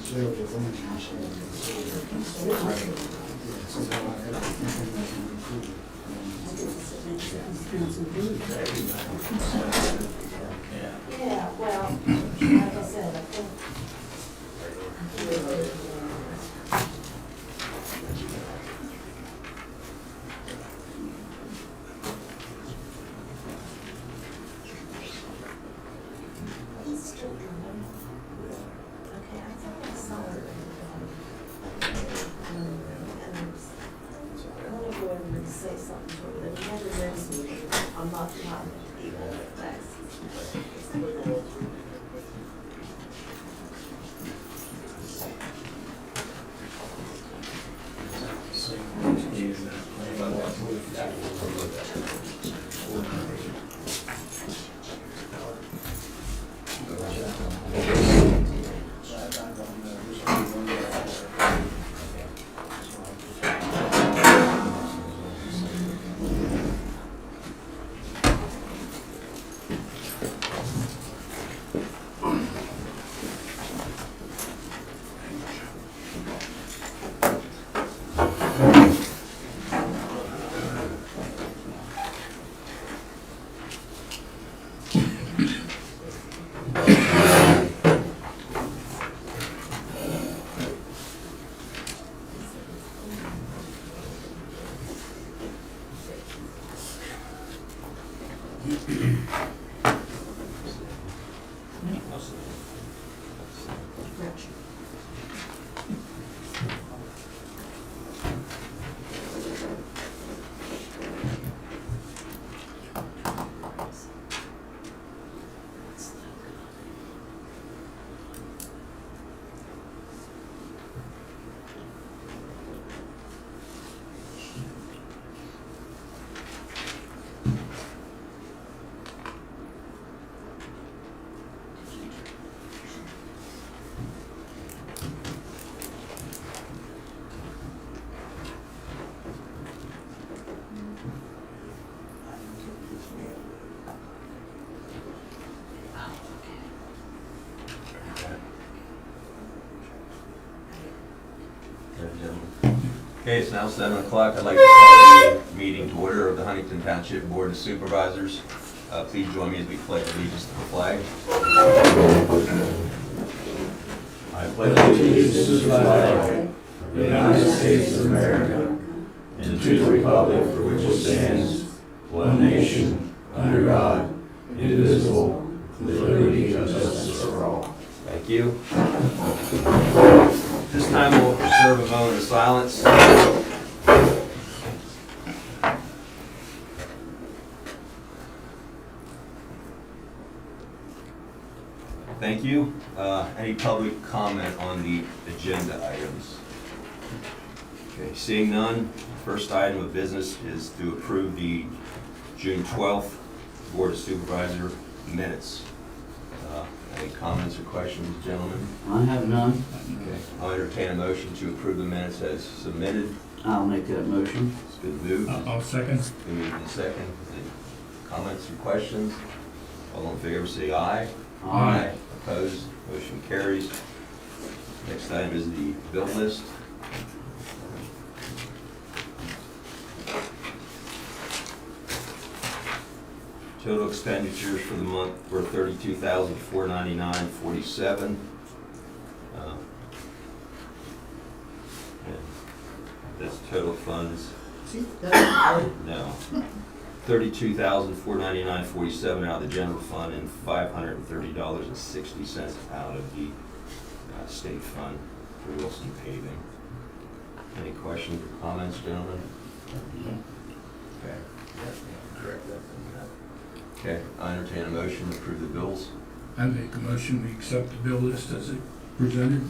Yeah, well, like I said, I think. He's still drawing. Okay, I thought I saw it. I want to go over and say something to her, but he never knows me. I'm not trying to be all that fast. Okay, it's now 7 o'clock. I'd like to call the meeting to order of the Huntington Township Board of Supervisors. Please join me as we pledge allegiance to the flag. I pledge allegiance to the flag of the United States of America and to the republic for which it stands, one nation, under God, indivisible, with liberty and justice for all. Thank you. This time we'll observe a moment of silence. Thank you. Any public comment on the agenda items? Okay, seeing none, first item of business is to approve the June 12th Board of Supervisor minutes. Any comments or questions, gentlemen? I have none. Okay, I'll entertain a motion to approve the minutes as submitted. I'll make that motion. It's been moved. I'll second. Been moved in second. Any comments or questions? All in favor say aye. Aye. Opposed? Motion carries. Next item is the bill list. Total expenditures for the month were $32,499.47. That's total funds. No. $32,499.47 out of the general fund and $530.60 out of the state fund for Wilson paving. Any questions or comments, gentlemen? Okay. Correct that. Okay, I entertain a motion to approve the bills. I make a motion, we accept the bill list as it presented.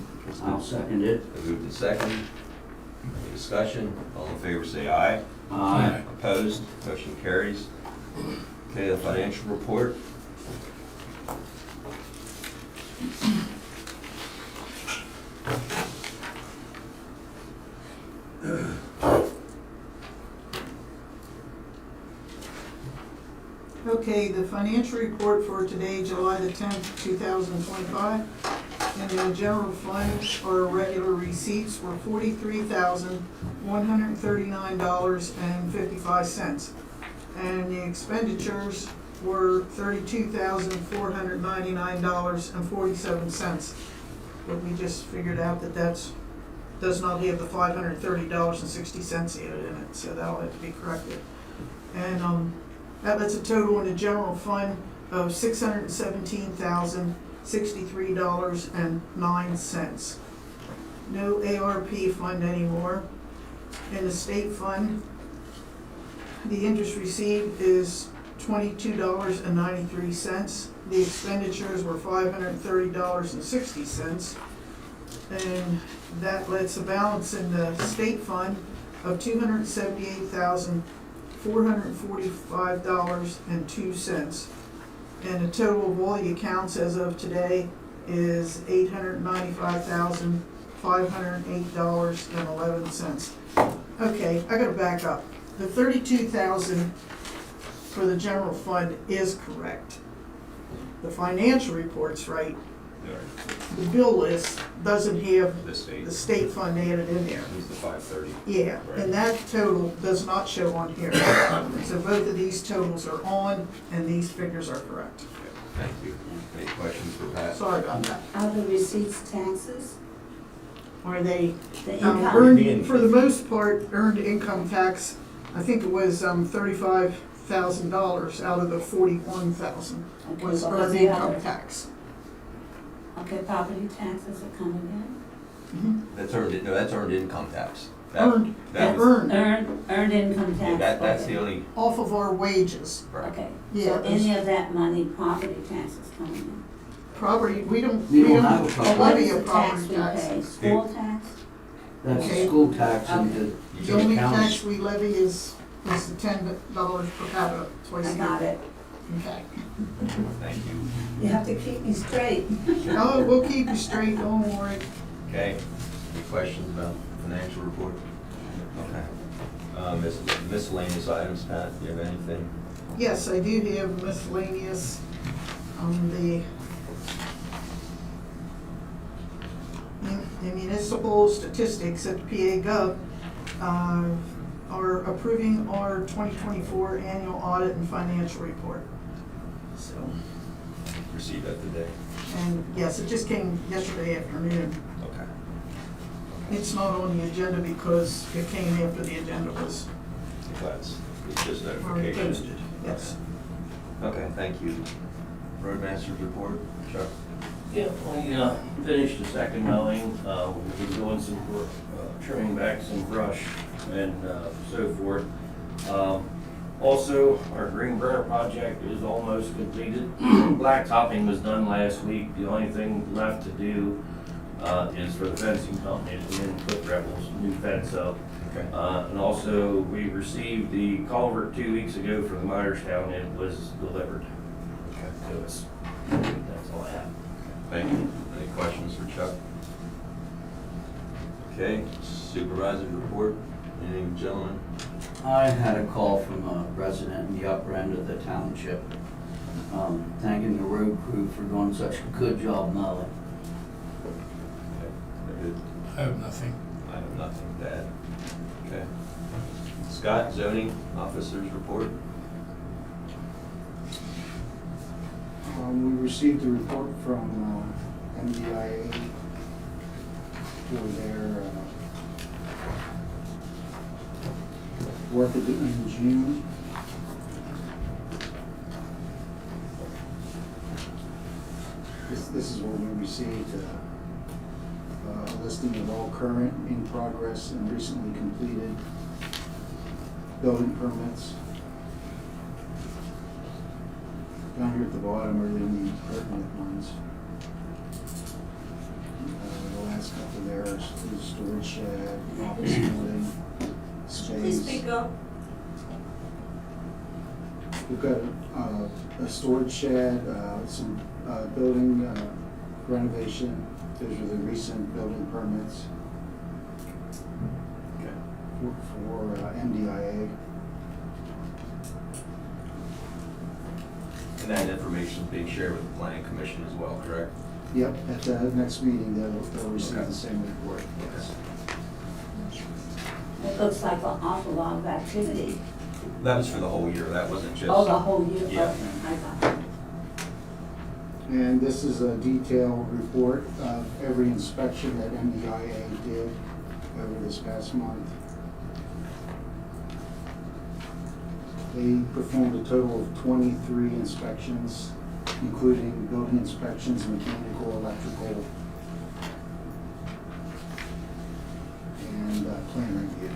I'll second it. Moved in second. Any discussion? All in favor say aye. Aye. Opposed? Motion carries. Okay, the financial report. Okay, the financial report for today, July the 10th, 2025. And the general fund, our regular receipts were $43,139.55. And the expenditures were $32,499.47. But we just figured out that does not have the $530.60 added in it, so that'll have to be corrected. And that's a total in the general fund of $617,063.09. No ARP fund anymore. In the state fund, the interest received is $22.93. The expenditures were $530.60. And that lets a balance in the state fund of $278,445.02. And the total of all the accounts as of today is $895,508.11. Okay, I gotta back up. The $32,000 for the general fund is correct. The financial report's right. The bill list doesn't have The state, the state fund added in there. is the 530. Yeah, Right. and that total does not show on here. So both of these totals are on, and these figures are correct. Okay, thank you. Any questions for Pat? Sorry about that. Are the receipts taxes? Are they The income? earned, for the most part, earned income tax, I think it was $35,000 out of the $41,000 Okay, was what was earned the income other? tax. Okay, property taxes are coming in? That's earned income tax. Earned, That, earned Earned income tax. that's okay. the only, off of our wages. right. Okay, Yeah, so any of that money, property taxes coming in? Property, we don't have a property. What levy is a the tax property we tax. pay? School tax? That's Okay. the school tax and The the only county. tax we levy is the $10 per capita twice a I year. got it. Okay. Thank you. You have to keep me straight. Oh, we'll keep you straight, don't worry. Okay, any questions about financial report? Okay. Miscellaneous items, Pat, do you have anything? Yes, I do have miscellaneous, the municipal statistics at PA Gov, are approving our 2024 annual audit and financial report. So, Received that today? and yes, it just came yesterday afternoon. Okay. It's not on the agenda because it came after the agenda was It's just already notification. posted. Yes. Okay, thank you. Roadmaster's report, Chuck? Yeah, we finished the second mowing. We've been doing some work, trimming back some brush and so forth. Also, our green burner project is almost completed. Blacktopping was done last week. The only thing left to do is for the fencing company to come in and put Rebel's new fence up. Okay. And also, we received the culvert 2 weeks ago for the Myerstown. It was delivered Okay. to us. That's all I have. Thank you. Any questions for Chuck? Okay, supervisor's report, anything, gentlemen? I had a call from a resident in the upper end of the township, thanking the road crew for doing such a good job mowing. Okay, they're good. I have nothing. I have nothing to add. Okay. Scott, zoning officer's report? We received a report from MDIA for their work in June. This is what we received, a listing of all current, in progress, and recently completed building permits. Down here at the bottom are the pertinent ones. The last couple there is storage shed, office building, Please speak space. up. We've got a storage shed, some building renovation. Those are the recent building permits Okay. for MDIA. And that information is being shared with the planning commission as well, correct? Yep, at the next meeting, they'll receive Okay. the same report, yes. It looks like an awful lot of activity. That was for the whole year, that wasn't just. Oh, the whole year? Yeah. Okay, I got it. And this is a detailed report of every inspection that MDIA did over this past month. They performed a total of 23 inspections, including building inspections, mechanical, electrical, and plan review.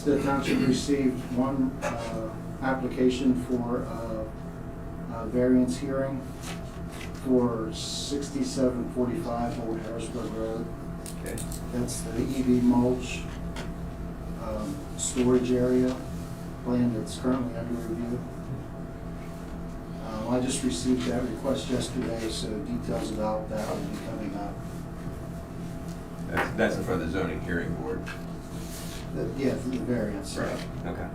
The township received one application for a variance hearing for 6745 Old Harrisburg Road. Okay. That's the EV mulch storage area plan that's currently under review. I just received that request yesterday, so details about that will be coming up. That's in front of the zoning hearing board. Yeah, for the variance. Okay.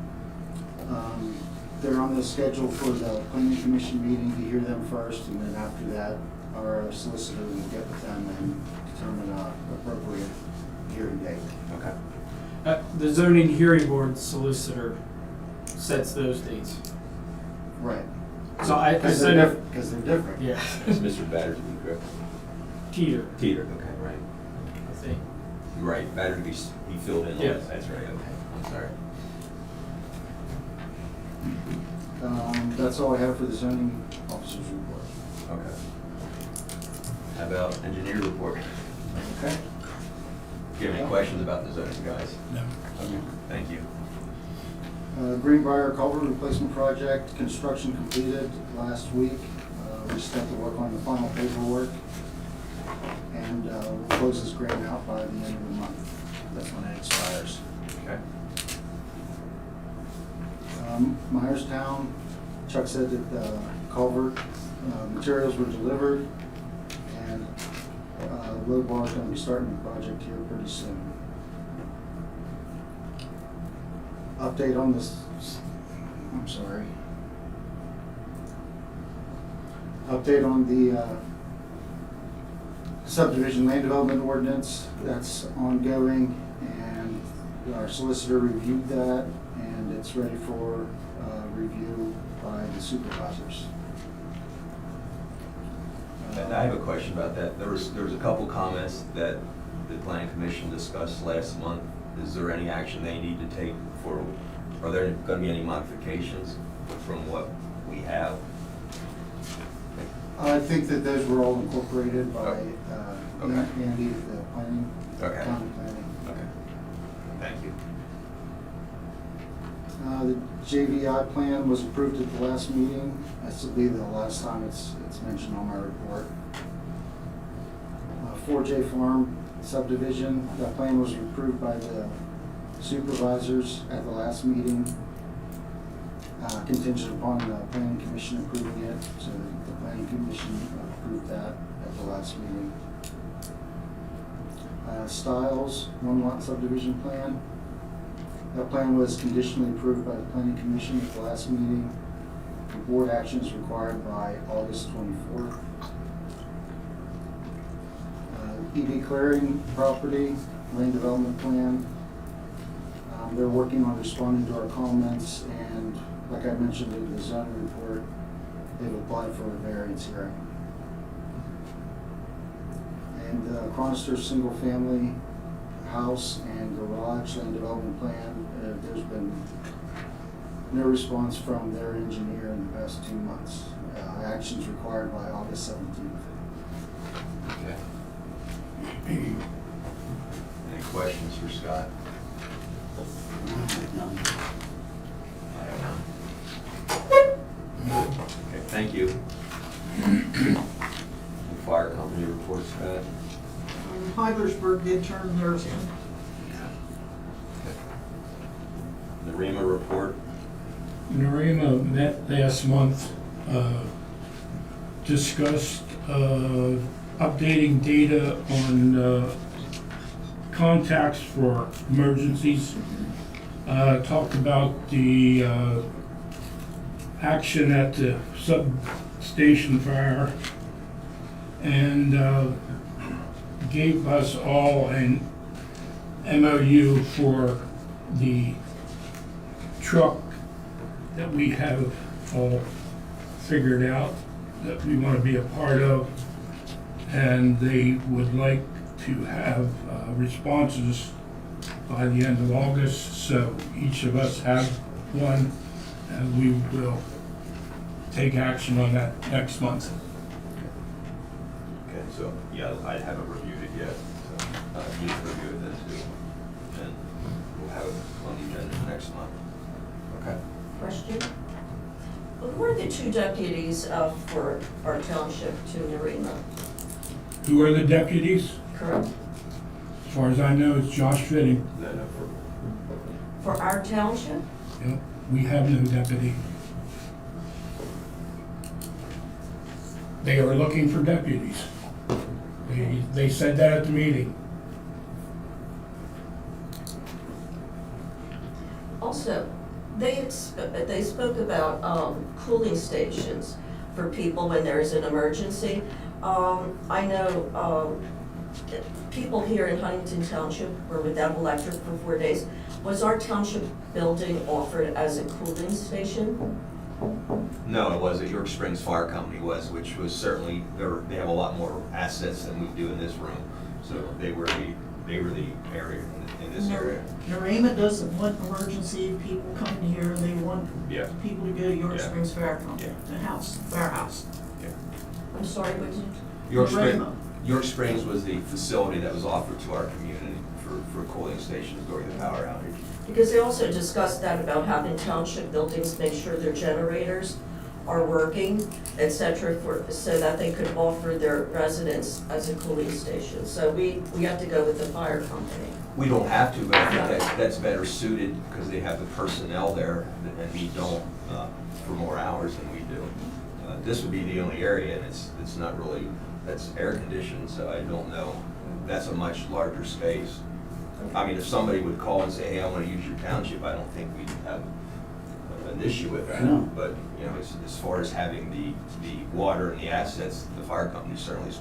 They're on the schedule for the planning commission meeting to hear them first, and then after that, our solicitor will get with them and determine an appropriate hearing date. Okay. The zoning hearing board solicitor sets those dates. Right. So I Because said, they're different. yeah, It's Mr. Battersby, correct? Teeter, Teeter, okay, right. I think. Right, Battersby, he filled in on Yes. that, that's right, okay, I'm sorry. That's all I have for the zoning officer's report. Okay. How about engineer report? Okay. Do you have any questions about the zoning, guys? No. Okay, thank you. Greenbrier culvert replacement project, construction completed last week. We just have to work on the final paperwork. And we'll close this grant out by the end of the month. That's when it expires. Okay. Myerstown, Chuck said that the culvert materials were delivered, and road bar is going to be starting the project here pretty soon. Update on this, I'm sorry. Update on the subdivision land development ordinance, that's ongoing, and our solicitor reviewed that, and it's ready for review by the supervisors. And I have a question about that. There was a couple comments that the planning commission discussed last month. Is there any action they need to take for, are there gonna be any modifications from what we have? I think that those were all incorporated by Okay. Andy, the planning, Okay. county planning. Okay. Thank you. The JVI plan was approved at the last meeting. This will be the last time it's mentioned on my report. 4J Farm subdivision, that plan was approved by the supervisors at the last meeting, contingent upon the planning commission approving it. So the planning commission approved that at the last meeting. Stiles, one lot subdivision plan. That plan was conditionally approved by the planning commission at the last meeting. The board action is required by August 24th. EV clearing property, land development plan. They're working on responding to our comments, and like I mentioned in the zoning report, they've applied for a variance hearing. And Chronister single family house and garage land development plan, there's been no response from their engineer in the past 2 months. Actions required by August 17th. Okay. Any questions for Scott? No. I have none. Okay, thank you. The fire company report, Scott. Heidelberg did turn theirs in. The REMA report. Narema met last month, discussed updating data on contacts for emergencies. Talked about the action at the substation fire and gave us all an MOU for the truck that we have all figured out that we want to be a part of. And they would like to have responses by the end of August, so each of us have one, and we will take action on that next month. Okay, so, yeah, I haven't reviewed it yet, so, you can review it then too. And we'll have it on the agenda next month. Okay. Question? Who are the two deputies for our township to Narima, Who are the deputies? correct? As far as I know, it's Josh Fitting. No, For our township? Yep, we have no deputy. They are looking for deputies. They said that at the meeting. Also, they spoke about cooling stations for people when there is an emergency. I know people here in Huntington Township were without electric for 4 days. Was our township building offered as a cooling station? No, it wasn't. York Springs Fire Company was, which was certainly, they have a lot more assets than we do in this room. So they were the area in this area. Narima doesn't want emergency people coming here, they want Yeah. people to go to York Yeah. Springs Fire Company, Yeah. the house, warehouse. I'm sorry, what did you? York Springs was the facility that was offered to our community for cooling stations during the power outage. Because they also discussed that about having township buildings make sure their generators are working, et cetera, so that they could offer their residents as a cooling station. So we have to go with the fire company. We don't have to, but I think that's better suited because they have the personnel there and we don't for more hours than we do. This would be the only area and it's not really, that's air conditioned, so I don't know. That's a much larger space. I mean, if somebody would call and say, hey, I want to use your township, I don't think we'd have an issue with that. No. But, you know, as far as having the water and the assets, the fire company certainly is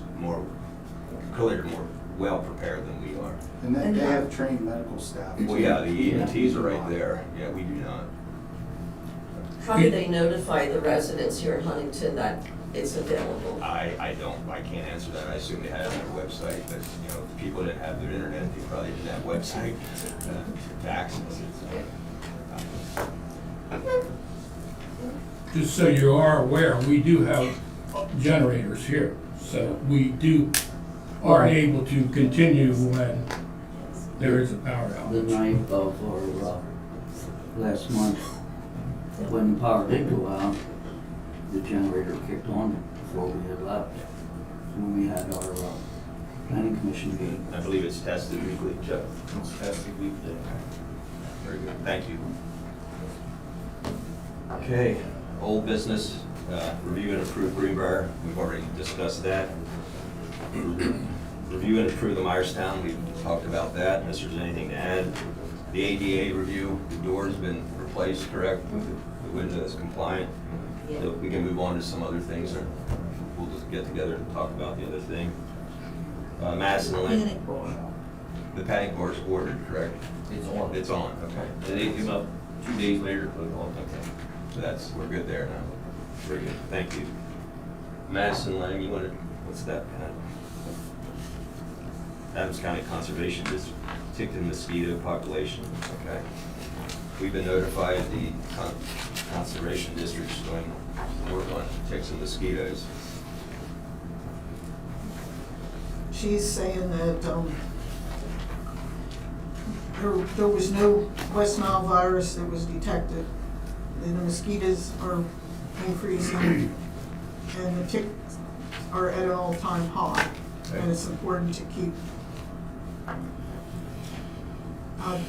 clearly more well prepared than we are. And they have trained medical staff. Well, yeah, the EMTs are right there. Yeah, we do not. How do they notify the residents here in Huntington that it's available? I can't answer that. I assume they had it on their website, but, you know, if people didn't have their internet, they probably didn't have website to access it. Just so you are aware, we do have generators here, so we are able to continue when there is a power The outage. night of our, last month, when the power did go out, the generator kicked on before we had left. When we had our, planning commission meeting. I believe it's tested weekly, Chuck. It's tested weekly. Very good, thank you. Okay, old business, review and approve Greenbrier, we've already discussed that. Review and approve the Myerstown, we've talked about that, unless there's anything to add. The ADA review, the door's been replaced, correct? The window is compliant. So we can move on to some other things, or we'll just get together and talk about the other thing. Madison Lane, Panic bar. the panic bar is ordered, correct? It's on. It's on, okay. And they came up 2 days later, put it on. Okay, so we're good there now. Very good, thank you. Madison Lane, you wanted, what's that, Pat? Adams County Conservation District, tick and mosquito population, okay. We've been notified the Conservation District's going to work on ticks and mosquitoes. She's saying that, there was no West Nile virus that was detected. And the mosquitoes are increasing and the ticks are at an all-time high. And it's important to keep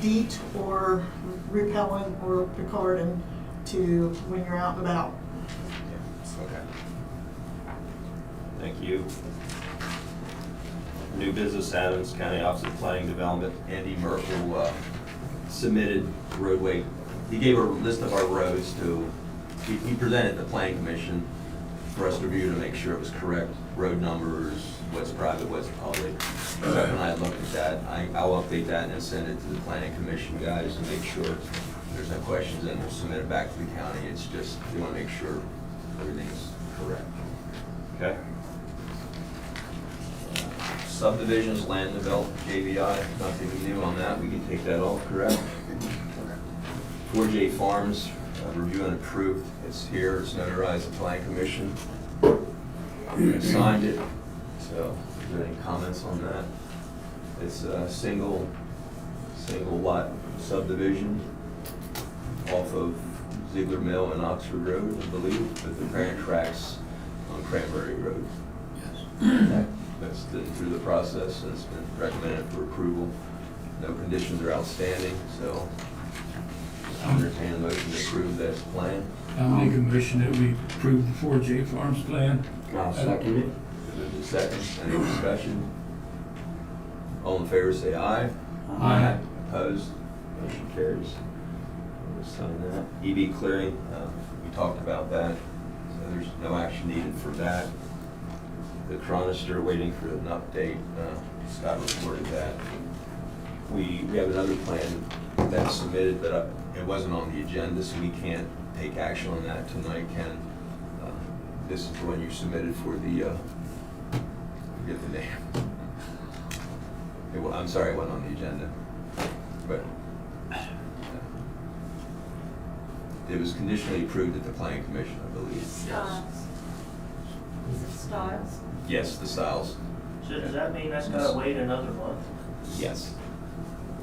DEET or repellent or Picardin to when you're out and about. Okay. Thank you. New business, Adams County Office of Planning Development, Andy Merkel submitted roadway, he gave a list of our roads to he presented the planning commission for us to review to make sure it was correct, road numbers, what's private, what's public. So when I looked at that, I'll update that and send it to the planning commission guys to make sure there's no questions, and we'll submit it back to the county. It's just, we want to make sure everything's correct. Okay? Subdivisions, land development, JVI, nothing new on that, we can take that off, correct? 4J Farms, review and approved, it's here, it's notarized, the planning commission. I signed it, so, is there any comments on that? It's a single lot subdivision off of Ziegler Mill and Oxford Road, I believe, with the parent tracks on Cranberry Road. Yes. That's been through the process and it's been recommended for approval. No conditions are outstanding, so I'll entertain a motion to approve this plan. I'll make a motion that we approve the 4J Farms plan. I'll second it. Moved to second, any discussion? All in favor say aye. Aye. Opposed? Motion carries. We'll sign that. EV clearing, we talked about that, so there's no action needed for that. The Chronister, waiting for an update, Scott reported that. We have another plan that's submitted, but it wasn't on the agenda, so we can't take action on that tonight, Ken. This is the one you submitted for the, forget the name. I'm sorry, it wasn't on the agenda, but it was conditionally approved at the planning commission, I believe. Yes. Styles. Is it Styles? Yes, the Styles. So does that mean that's gotta wait another month? Yes.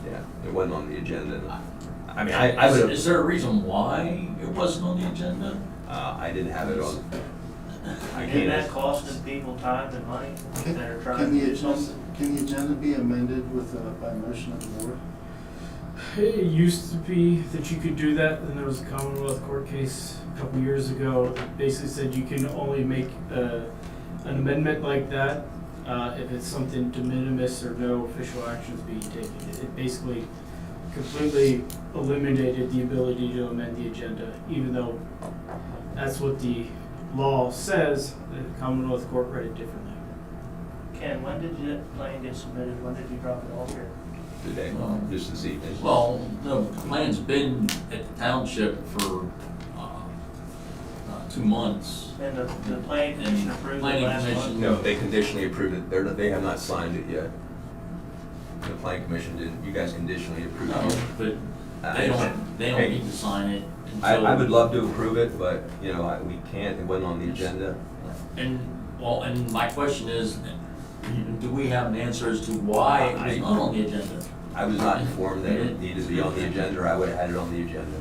Yeah, it wasn't on the agenda. I mean, I would have. Is there a reason why it wasn't on the agenda? I didn't have it on. I Isn't that can't. costing people time and money that are trying Can to the do agenda, something? can the agenda be amended with, by motion of the board? It used to be that you could do that, and there was a Commonwealth court case a couple years ago that basically said you can only make an amendment like that if it's something de minimis or no official actions being taken. It basically completely eliminated the ability to amend the agenda, even though that's what the law says. The Commonwealth court read it differently. Ken, when did that plan get submitted? When did you drop it off here? Today, just this evening. Well, no, the plan's been at the township for 2 months. And the planning commission approved it Planning last month? commission- No, they conditionally approved it. They have not signed it yet. The planning commission did. You guys conditionally approved No, it. but they don't Hey, need to sign it until. I would love to approve it, but, you know, we can't. It wasn't on the agenda. And, well, and my question is, do we have an answer as to why it was not on the agenda? I was not informed that it needed to be on the agenda, or I would have had it on the agenda.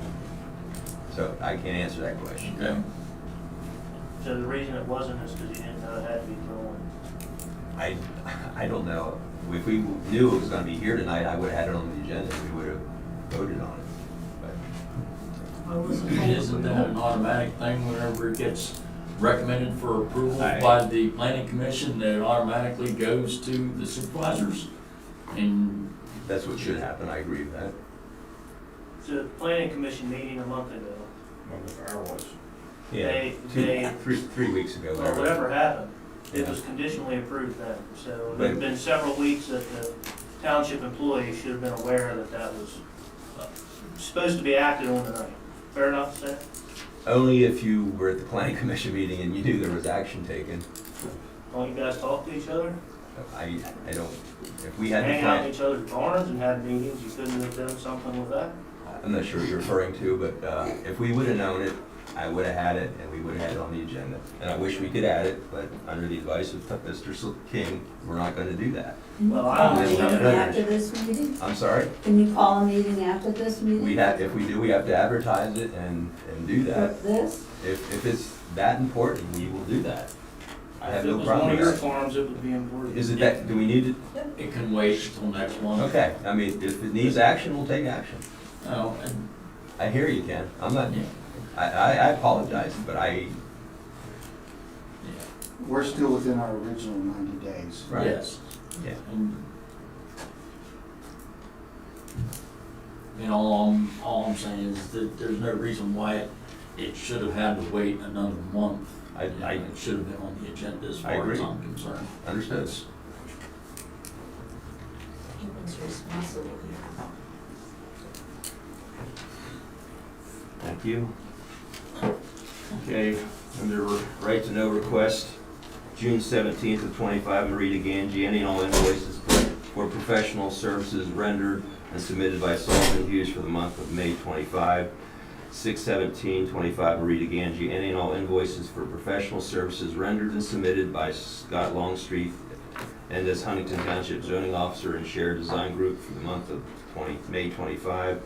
So I can't answer that question. Okay. So the reason it wasn't is because you didn't know it had to be thrown. I don't know. If we knew it was gonna be here tonight, I would have had it on the agenda, we would have voted on it. I wasn't told. Isn't that an automatic thing whenever it gets recommended for approval Aye. by the planning commission, that it automatically goes to the supervisors? And But that's what should happen, I agree with that. So the planning commission meeting a month ago, Yeah, They- they- 3 weeks ago. or whatever happened, it Yeah. was conditionally approved then. So But- there's been several weeks that the township employees should have been aware that that was supposed to be acted on tonight. Fair enough to say? Only if you were at the planning commission meeting and you knew there was action taken. Don't you guys talk to each other? I don't, if we had the Hang out in plan, each other's barns and had meetings, you couldn't have done something with that? I'm not sure what you're referring to, but if we would have known it, I would have had it and we would have had it on the agenda. And I wish we could add it, but under the advice of Mr. King, we're not gonna do that. Can you Well, call I a understand meeting that. after this meeting? I'm sorry? Can you call a meeting after this meeting? We have, if we do, we have to advertise it and do For that. this? If it's that important, we will do that. I have If it no was problem one of with your that. farms, it would be important. Is it that, do we need it can wait until next month. Okay, I mean, if it needs action, we'll take action. No, and, I hear you, Ken. I'm not, yeah, I apologize, but yeah. We're still within our original 90 days. Right. Yes. Yeah. And all I'm saying is that there's no reason why it should have had to wait another month. I- It should have been on the agenda as I far as agree. I'm concerned. Understood. Human's responsible here. Thank you. Okay, under right to know request, June 17th of 25, Rita Ganji, any and all invoices for professional services rendered and submitted by Sullivan Hughes for the month of May 25. 6/17/25, Rita Ganji, any and all invoices for professional services rendered and submitted by Scott Longstreet and as Huntington Township Zoning Officer and Shared Design Group for the month of May 25.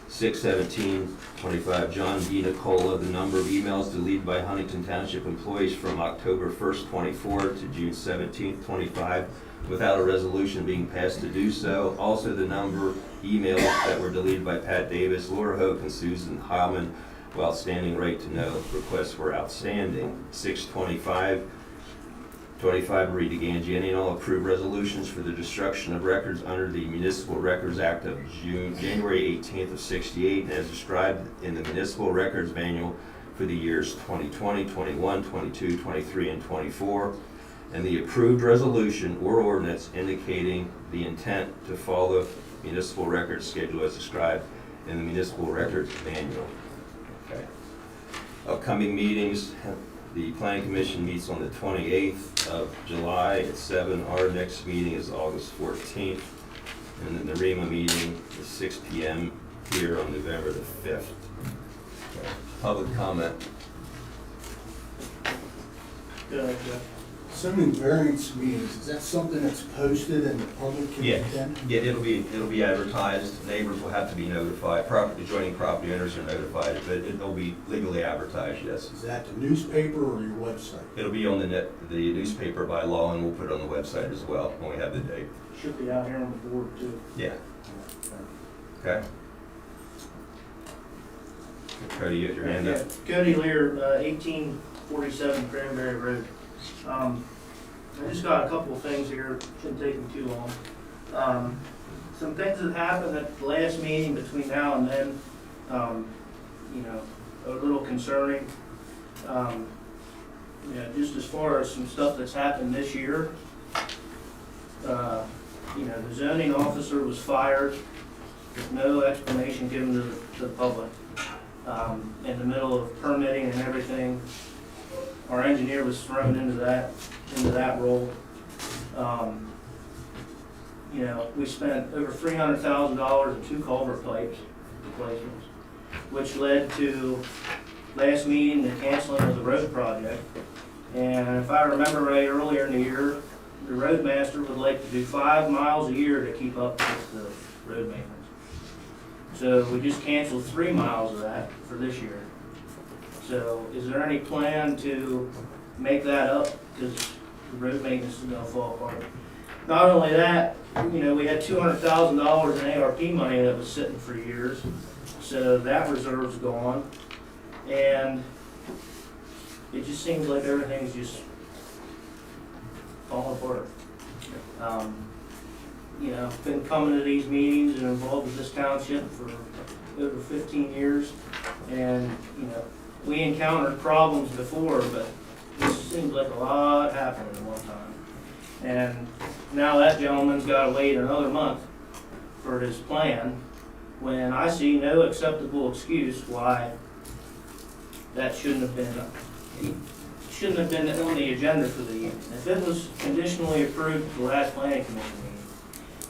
6/17/25, John D. Nicola, the number of emails deleted by Huntington Township employees from October 1st, 24 to June 17th, 25, without a resolution being passed to do so. Also, the number of emails that were deleted by Pat Davis, Laura Hoke, and Susan Heilman, while standing right to know requests were outstanding. 6/25, Rita Ganji, any and all approved resolutions for the destruction of records under the Municipal Records Act of January 18th of 68, as described in the Municipal Records Manual for the years 2020, 21, 22, 23, and 24, and the approved resolution or ordinance indicating the intent to follow municipal records schedule as described in the Municipal Records Manual. Okay. Upcoming meetings. The Planning Commission meets on the 28th of July at 7. Our next meeting is August 14th. And then the REMA meeting is 6 p.m. here on November the 5th. Okay. Public comment. Assuming variance meetings, is that something that's posted and the public can Yeah. attend? Yeah, it'll be advertised. Neighbors will have to be notified. Adjoining property owners are notified, but it'll be legally advertised, yes. Is that the newspaper or your website? It'll be on the newspaper by law, and we'll put it on the website as well when we have the date. Should be out here on the board too. Yeah. Okay. Cody, you have your hand up. Cody Lear, 1847 Cranberry Road. I just got a couple of things here, shouldn't take me too long. Some things that happened at the last meeting between now and then, a little concerning. Just as far as some stuff that's happened this year. The zoning officer was fired with no explanation given to the public. In the middle of permitting and everything, our engineer was thrown into that role. We spent over $300,000 in 2 culvert pipes replacements, which led to last meeting the canceling of the road project. And if I remember right, earlier in the year, the roadmaster would like to do 5 miles a year to keep up with the road maintenance. So we just canceled 3 miles of that for this year. So is there any plan to make that up? Because the road maintenance is gonna fall apart. Not only that, we had $200,000 in ARP money that was sitting for years. So that reserve's gone. And it just seems like everything's just falling apart. Been coming to these meetings and involved with this township for over 15 years. And, we encountered problems before, but this seems like a lot happened at one time. And now that gentleman's gotta wait another month for his plan, when I see no acceptable excuse why that shouldn't have been on the agenda for the evening. If it was conditionally approved at the last planning commission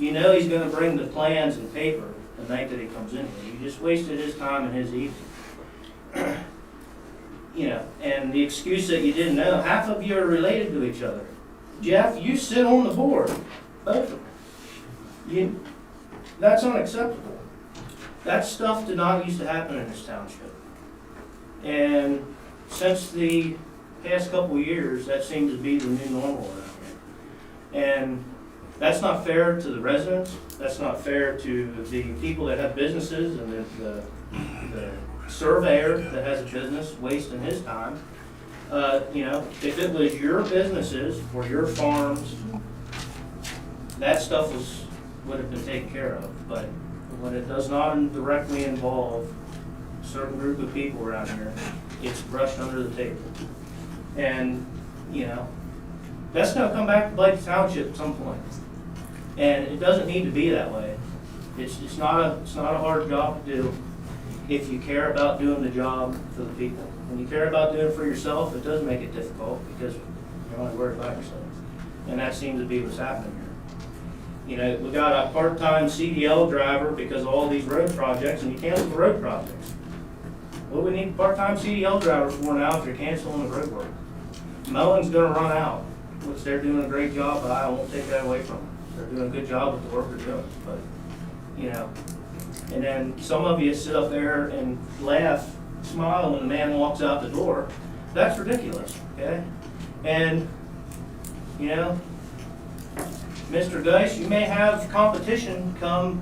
meeting, he's gonna bring the plans and paper the night that he comes in here. You just wasted his time and his evening. And the excuse that you didn't know, half of you are related to each other. Jeff, you sit on the board, both of them. That's unacceptable. That stuff did not used to happen in this township. And since the past couple of years, that seems to be the new normal around here. And that's not fair to the residents, that's not fair to the people that have businesses and the surveyor that has a business wasting his time. If it was your businesses or your farms, that stuff would have been taken care of. But when it does not directly involve a certain group of people around here, it's brushed under the table. And, you know, that's gonna come back to bite the township at some point. And it doesn't need to be that way. It's not a hard job to do if you care about doing the job for the people. When you care about doing it for yourself, it does make it difficult because you're only worried about yourself. And that seems to be what's happening here. You know, we got a part-time CDL driver because of all these road projects, and you cancel the road projects. What do we need a part-time CDL driver for now if you're canceling the road work? Mowing's gonna run out, which they're doing a great job, but I won't take that away from them. They're doing a good job with the work they're doing, but, you know. And then some of you sit up there and laugh, smile when the man walks out the door. That's ridiculous, okay? And, you know, Mr. Geis, you may have competition come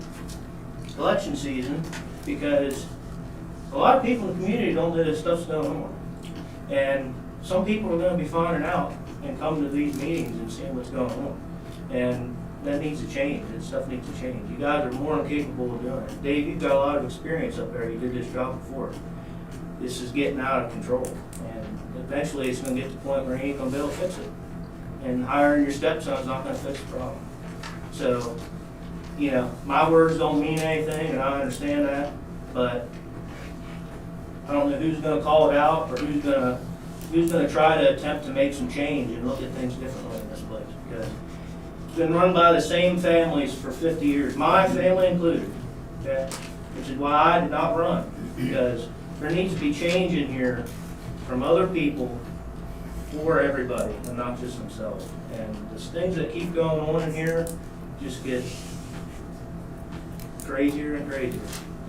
election season because a lot of people in the community don't know this stuff's going on. And some people are gonna be finding out and coming to these meetings and seeing what's going on. And that needs to change, that stuff needs to change. You guys are more than capable of doing it. Dave, you've got a lot of experience up there, you did this job before. This is getting out of control. And eventually it's gonna get to the point where you ain't gonna be able to fix it. And hiring your stepson's not gonna fix the problem. So, you know, my words don't mean anything, and I understand that, but I don't know who's gonna call it out, or who's gonna try to attempt to make some change and look at things differently in this place, because it's been run by the same families for 50 years, my family included, okay? Which is why I did not run, because there needs to be change in here from other people for everybody, and not just themselves. And the things that keep going on in here just get crazier and crazier.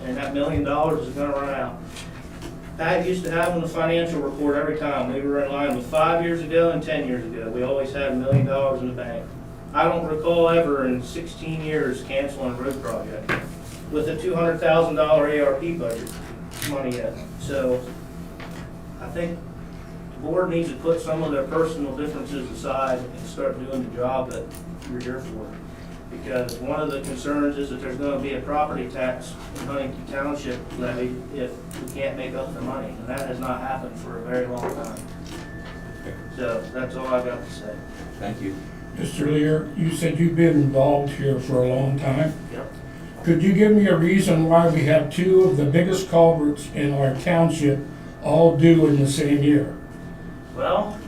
And that $1 million is gonna run out. Pat used to have on the financial report every time we were in line with 5 years ago and 10 years ago. We always had $1 million in the bank. I don't recall ever in 16 years canceling a road project with a $200,000 ARP budget money yet. So I think the board needs to put some of their personal differences aside and start doing the job that you're here for. Because one of the concerns is that there's gonna be a property tax in Huntington Township levy if we can't make up the money. And that has not happened for a very long time. So that's all I've got to say. Thank you. Mr. Lear, you said you've been involved here for a long time. Yep. Could you give me a reason why we have two of the biggest culverts in our township all due in the same year? Well,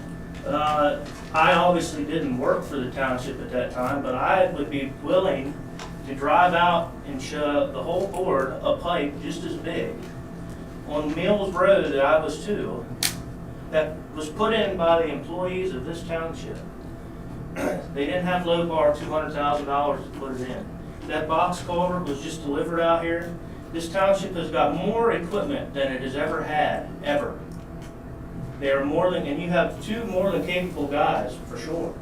I obviously didn't work for the township at that time, but I would be willing to drive out and show the whole board a pipe just as big on Mills Road that I was to, that was put in by the employees of this township. They didn't have low bar $200,000 to put it in. That box culvert was just delivered out here. This township has got more equipment than it has ever had, ever. They are more than, and you have two more than capable guys, for sure.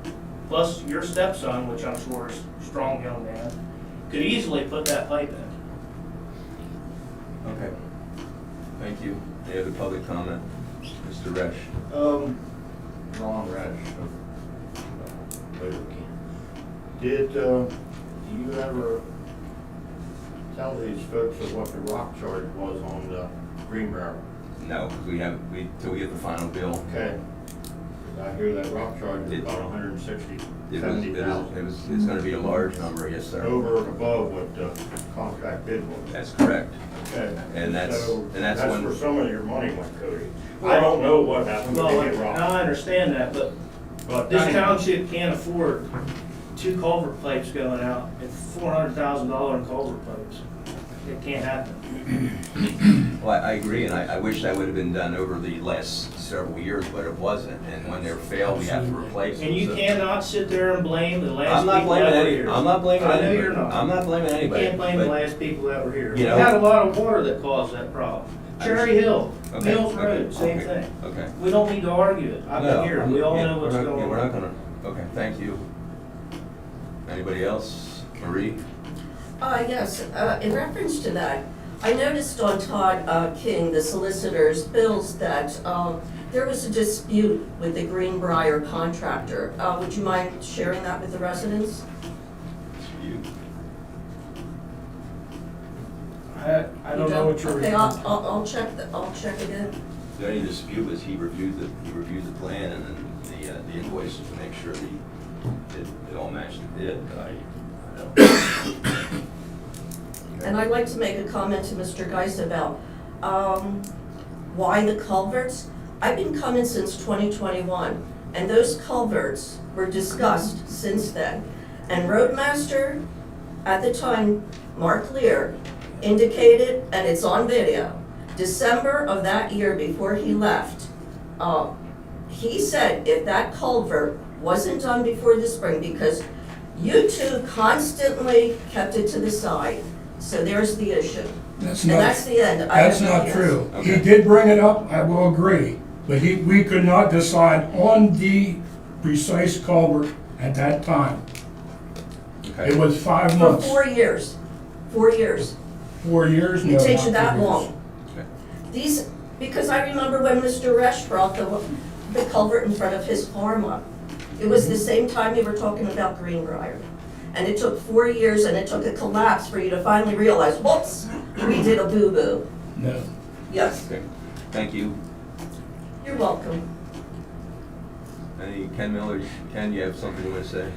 Plus your stepson, which I'm sure is a strong young man, could easily put that pipe in. Okay. Thank you. Any other public comment? Mr. Resch? Ron Resch. Did you ever tell these folks of what the rock charge was on the Green Barrel? No, because till we get the final bill. Okay. I hear that rock charge is about 160, It's 70,000. gonna be a large number, yes, sir. Over and above what the contract bid was. That's correct. Okay. And that's That's when- where some of your money went, Cody. I don't know what happened to Well, Big Rock. I understand that, but this township can't afford two culvert pipes going out at $400,000 in culvert pipes. It can't happen. Well, I agree, and I wish that would have been done over the last several years, but it wasn't. And when they're failed, we have to replace them. And you so- cannot sit there and blame the last I'm not people blaming that were any, here. I'm not blaming I know anybody. you're not. I'm not blaming You anybody. can't blame the but- last people that were here. We You know- had a lot of water that caused that problem. Cherry Hill, Okay, Mills okay, Road, same okay, thing. Okay. We don't need to argue it. I've No, been here, I'm- we all yeah, know what's we're not- going yeah, on. We're not gonna, okay, thank you. Anybody else? Marie? Yes, in reference to that, I noticed on Todd King, the solicitor's bills, that there was a dispute with the Greenbrier contractor. Would you mind sharing that with the residents? You. I don't know what you're. Okay, I'll check again. The only dispute was he reviewed the plan and then the invoices to make sure it all matched the bid, but I don't. And I'd like to make a comment to Mr. Geis about why the culverts. I've been coming since 2021, and those culverts were discussed since then. And Roadmaster, at the time, Mark Lear, indicated, and it's on video, December of that year before he left, he said if that culvert wasn't done before the spring, because you two constantly kept it to the side, so there's the issue. That's And not, that's the end. that's not true. He Okay. did bring it up, I will agree, but we could not decide on the precise culvert at that time. Okay. It was 5 For months. 4 years. 4 years. 4 years? No, It takes you not that 4 years. long. Okay. These, because I remember when Mr. Resch brought the culvert in front of his farm up. It was the same time you were talking about Greenbrier. And it took 4 years and it took a collapse for you to finally realize, whoops, we did a boo-boo. No. Yes, Okay. Thank you. you're welcome. Ken Miller, Ken, you have something you want to say?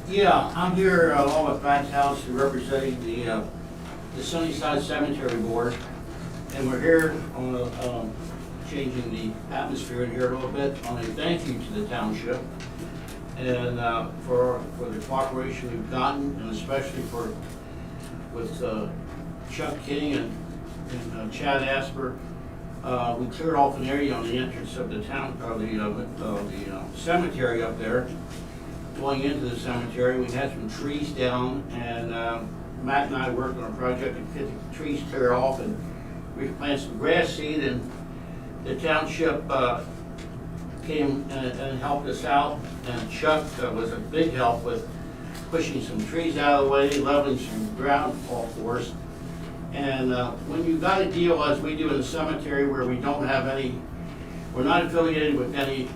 Yeah, I'm here along with Matt House representing the Sunnyside Cemetery Board. And we're here on changing the atmosphere in here a little bit on a thank you to the township. And for the cooperation we've gotten, and especially with Chuck King and Chad Asper. We cleared off an area on the entrance of the town, of the cemetery up there. Going into the cemetery, we had some trees down, and Matt and I worked on a project to get the trees cleared off, and we planted some grass seed, and the township came and helped us out, and Chuck was a big help with pushing some trees out of the way, leveling some ground off for us. And when you got a deal as we do in the cemetery where we don't have any, we're not affiliated with any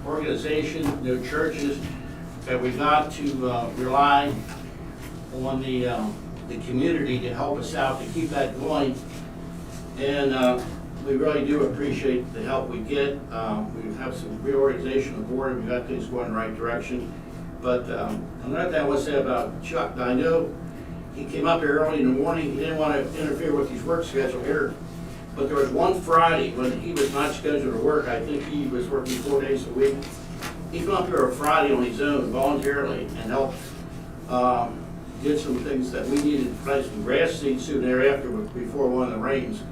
organization, no churches, that we got to rely on the community to help us out to keep that going. And we really do appreciate the help we get. We have some reorganization of the board, and we got things going in the right direction. But another thing I want to say about Chuck, I know he came up here early in the morning. He didn't want to interfere with his work schedule here. But there was one Friday when he was not scheduled to work. I think he was working 4 days a week. He came up here on Friday on his own voluntarily and helped get some things that we needed to plant some grass seed soon thereafter before one of the rains.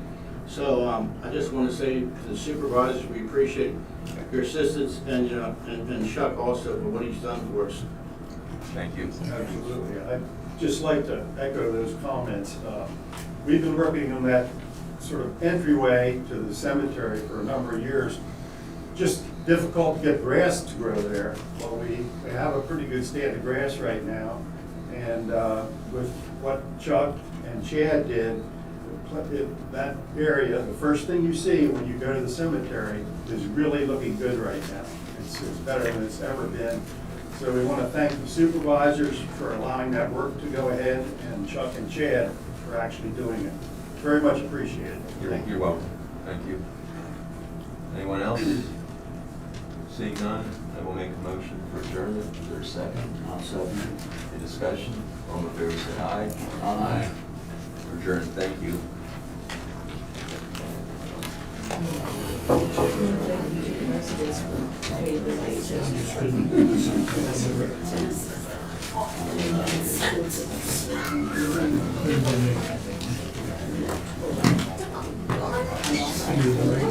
So I just want to say to the supervisors, we appreciate your assistance, and Chuck also for what he's done for us. Thank you. Absolutely. I'd just like to echo those comments. We've been working on that sort of entryway to the cemetery for a number of years. Just difficult to get grass to grow there. Well, we have a pretty good stand of grass right now. And with what Chuck and Chad did, that area, the first thing you see when you go to the cemetery is really looking good right now. It's better than it's ever been. So we want to thank the supervisors for allowing that work to go ahead, and Chuck and Chad for actually doing it. Very much appreciated. You're welcome. Thank you. Anyone else? Seeing none, I will make a motion for adjournment. Is there a second? I'll second Any discussion? All in favor, say aye. it. Aye. We're adjourned. Thank you. Either way.